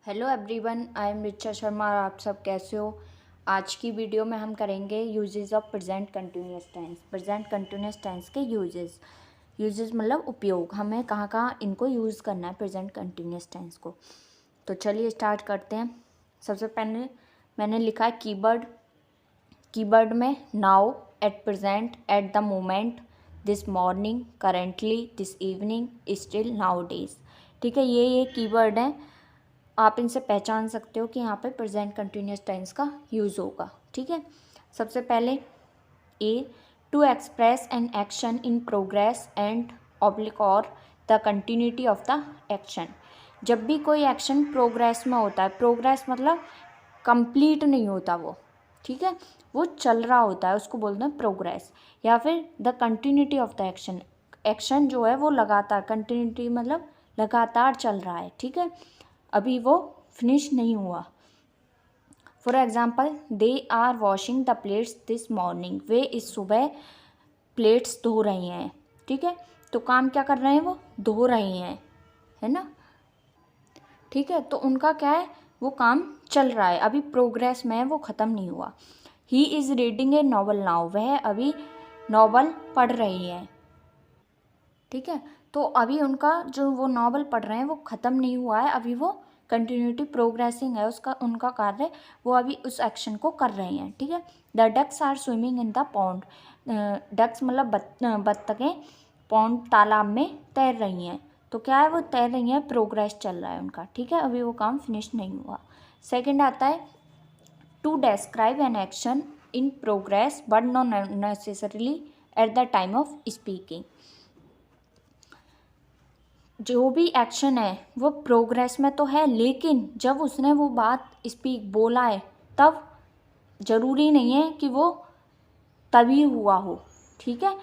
Hello everyone, I am Richa Sharma और आप सब कैसे हो। आज की वीडियो में हम करेंगे uses of present continuous tense. Present continuous tense के यूजेस मतलब उपयोग, हमें कहाँ कहाँ इनको यूज़ करना है प्रेजेंट कंटिन्यूअस टेंस को। तो चलिए स्टार्ट करते हैं। सबसे पहले मैंने लिखा है कीवर्ड में now, at present, at the moment, this morning, currently, this evening, still, now days. ठीक है, ये कीवर्ड हैं। आप इनसे पहचान सकते हो कि यहाँ पे प्रेजेंट कंटिन्यूअस टेंस का यूज़ होगा। ठीक है, सबसे पहले A, to express an action in progress and oblique और the continuity of the action. जब भी कोई एक्शन प्रोग्रेस में होता है, प्रोग्रेस मतलब कंप्लीट नहीं होता वो, ठीक है, वो चल रहा होता है, उसको बोलते हैं प्रोग्रेस। या फिर the continuity of the action, action जो है वो लगातार, कंटिन्यूटी मतलब लगातार चल रहा है। ठीक है, अभी वो फिनिश नहीं हुआ। For example, they are washing the plates this morning, वे इस सुबह प्लेट्स धो रही हैं। ठीक है, तो काम क्या कर रहे हैं, वो धो रही हैं, है ना। ठीक है, तो उनका क्या है, वो काम चल रहा है, अभी प्रोग्रेस में है, वो ख़त्म नहीं हुआ। He is reading A novel now, वह अभी नॉवल पढ़ रही हैं। ठीक है, तो अभी उनका जो वो नॉवल पढ़ रहे हैं वो ख़त्म नहीं हुआ है, अभी वो कंटिन्यूटी प्रोग्रेसिंग है, उसका उनका कार्य, वो अभी उस एक्शन को कर रहे हैं। ठीक है, the ducks are swimming in the pond, ducks मतलब बत्तखें पॉन्ड तालाब में तैर रही हैं। तो क्या है, वो तैर रही हैं, प्रोग्रेस चल रहा है उनका। ठीक है, अभी वो काम फिनिश नहीं हुआ। सेकेंड आता है to describe an action in progress but not necessarily at the time of speaking. जो भी एक्शन है वो प्रोग्रेस में तो है, लेकिन जब उसने वो बात स्पीक बोला है तब ज़रूरी नहीं है कि वो तभी हुआ हो। ठीक है,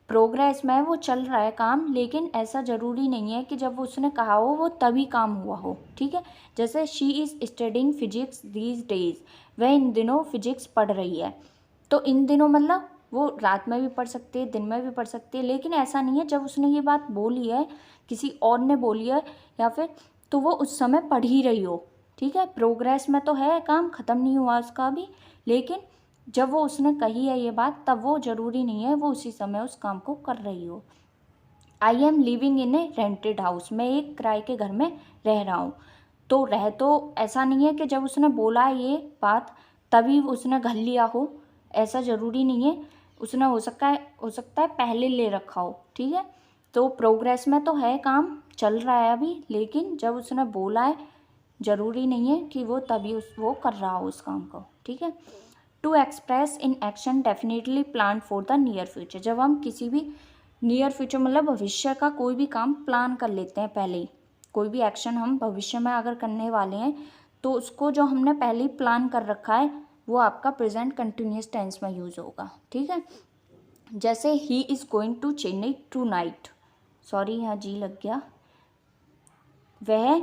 प्रोग्रेस में वो चल रहा है काम, लेकिन ऐसा ज़रूरी नहीं है कि जब उसने कहा हो वो तभी काम हुआ हो। ठीक है, जैसे she is studying physics these days, वह इन दिनों फिजिक्स पढ़ रही है। तो इन दिनों मतलब वो रात में भी पढ़ सकती है, दिन में भी पढ़ सकती है, लेकिन ऐसा नहीं है जब उसने ये बात बोली है, किसी और ने बोली है या फिर, तो वो उस समय पढ़ ही रही हो। ठीक है, प्रोग्रेस में तो है, काम ख़त्म नहीं हुआ उसका भी, लेकिन जब वो उसने कही है ये बात, तब वो ज़रूरी नहीं है वो उसी समय उस काम को कर रही हो। I am living in A rented house, मैं एक किराए के घर में रह रहा हूँ। तो रह तो ऐसा नहीं है कि जब उसने बोला है ये बात तभी उसने घर लिया हो, ऐसा ज़रूरी नहीं है। उसने हो सकता है पहले ले रखा हो। ठीक है, तो प्रोग्रेस में तो है, काम चल रहा है अभी, लेकिन जब उसने बोला है ज़रूरी नहीं है कि वो तभी वो कर रहा हो उस काम को। ठीक है, to express in action definitely plan for the near future, जब हम किसी भी नियर फ्यूचर मतलब भविष्य का कोई भी काम प्लान कर लेते हैं पहले ही, कोई भी एक्शन हम भविष्य में अगर करने वाले हैं तो उसको जो हमने पहले ही प्लान कर रखा है वो आपका प्रेजेंट कंटिन्यूअस टेंस में यूज़ होगा। ठीक है, जैसे he is going to Chennai tonight, sorry यहाँ जी लग गया, वह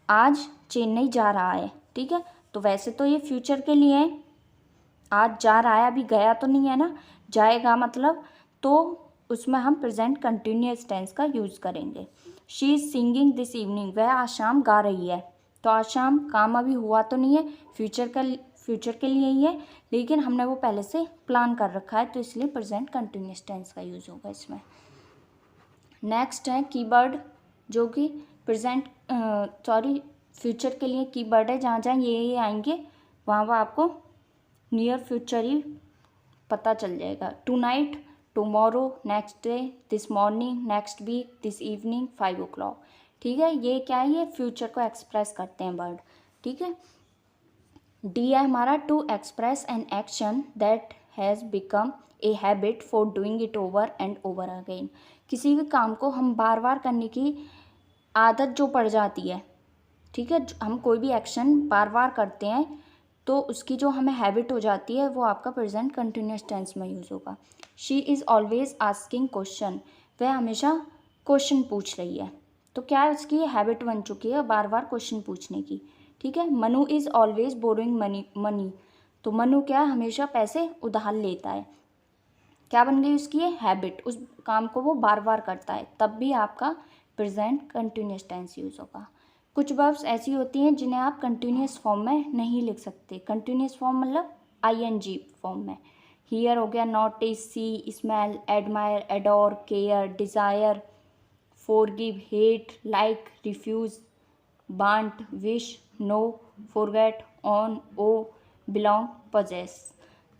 आज चेन्नई जा रहा है। ठीक है, तो वैसे तो ये फ्यूचर के लिए है, आज जा रहा है, अभी गया तो नहीं है ना, जाएगा मतलब, तो उसमें हम प्रेजेंट कंटिन्यूअस टेंस का यूज़ करेंगे। She is singing this evening, वह आज शाम गा रही है। तो आज शाम काम अभी हुआ तो नहीं है, फ्यूचर के लिए ही है, लेकिन हमने वो पहले से प्लान कर रखा है, तो इसलिए प्रेजेंट कंटिन्यूअस टेंस का यूज़ होगा इसमें। नेक्स्ट है कीवर्ड, जो कि फ्यूचर के लिए कीवर्ड है, जहाँ जहाँ ये आएंगे वहाँ वहाँ आपको नियर फ्यूचर ही पता चल जाएगा। Tonight, tomorrow, next day, this morning, next week, this evening, 5 o'clock। ठीक है, ये क्या है, ये फ्यूचर को एक्सप्रेस करते हैं वर्ड। ठीक है, डी है हमारा to express an action that has become a habit for doing it over and over again, किसी भी काम को हम बार बार करने की आदत जो पड़ जाती है। ठीक है, हम कोई भी एक्शन बार बार करते हैं तो उसकी जो हमें हैबिट हो जाती है वो आपका प्रेजेंट कंटिन्यूअस टेंस में यूज़ होगा। She is always asking question, वह हमेशा क्वेश्चन पूछ रही है। तो क्या है, उसकी हैबिट बन चुकी है बार बार क्वेश्चन पूछने की। ठीक है, Manu is always borrowing money, तो मनु क्या है, हमेशा पैसे उधार लेता है। क्या बन गई उसकी ये हैबिट, उस काम को वो बार बार करता है, तब भी आपका प्रेजेंट कंटिन्यूअस टेंस यूज़ होगा। कुछ वर्ब्स ऐसी होती हैं जिन्हें आप कंटिन्यूस फॉर्म में नहीं लिख सकते। कंटिन्यूस फॉर्म मतलब आईएनजी फॉर्म में। हियर हो गया notice, see, smell, admire, adore, care, desire, forgive, hate, like, refuse, want, wish, know, forget, own, owe, belong, possess.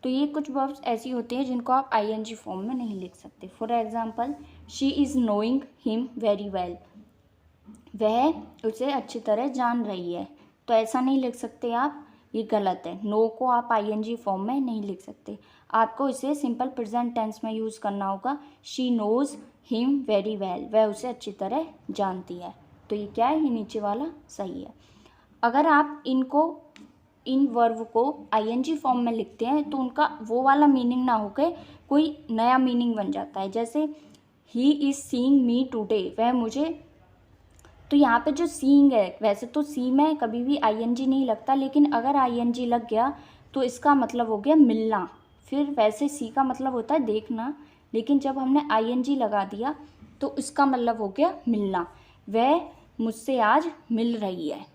तो ये कुछ वर्ब्स ऐसी होती हैं जिनको आप आईएनजी फॉर्म में नहीं लिख सकते। For example, she is knowing him very well, वह उसे अच्छी तरह जान रही है। तो ऐसा नहीं लिख सकते आप, ये गलत है। नो को आप आईएनजी फॉर्म में नहीं लिख सकते, आपको इसे सिंपल प्रेजेंट टेंस में यूज़ करना होगा। She knows him very well, वह उसे अच्छी तरह जानती है। तो ये क्या है, ये नीचे वाला सही है। अगर आप इन वर्ब को आईएनजी फॉर्म में लिखते हैं तो उनका वो वाला मीनिंग ना होकर कोई नया मीनिंग बन जाता है। जैसे he is seeing me today, वह मुझे, तो यहाँ पे जो सीइंग है, वैसे तो सी में कभी भी आईएनजी नहीं लगता, लेकिन अगर आईएनजी लग गया तो इसका मतलब हो गया मिलना। फिर वैसे सी का मतलब होता है देखना, लेकिन जब हमने आईएनजी लगा दिया तो इसका मतलब हो गया मिलना। वह मुझसे आज मिल रही है,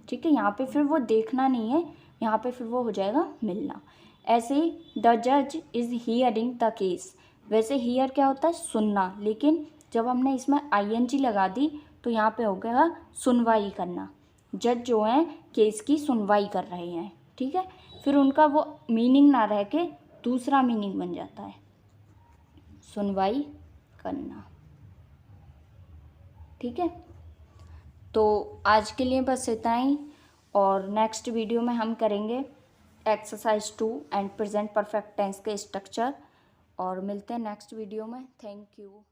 ठीक है। यहाँ पे फिर वो देखना नहीं है, यहाँ पे फिर वो हो जाएगा मिलना। ऐसे ही द जज इज़ हियरिंग द केस, वैसे हियर क्या होता है सुनना, लेकिन जब हमने इसमें आईएनजी लगा दी तो यहाँ पे हो गया सुनवाई करना। जज जो है केस की सुनवाई कर रहे हैं, ठीक है। फिर उनका वो मीनिंग ना रह के दूसरा मीनिंग बन जाता है, सुनवाई करना, ठीक है। तो आज के लिए बस इतना ही, और नेक्स्ट वीडियो में हम करेंगे exercise 2 and present perfect tense के स्ट्रक्चर, और मिलते हैं नेक्स्ट वीडियो में। Thank you.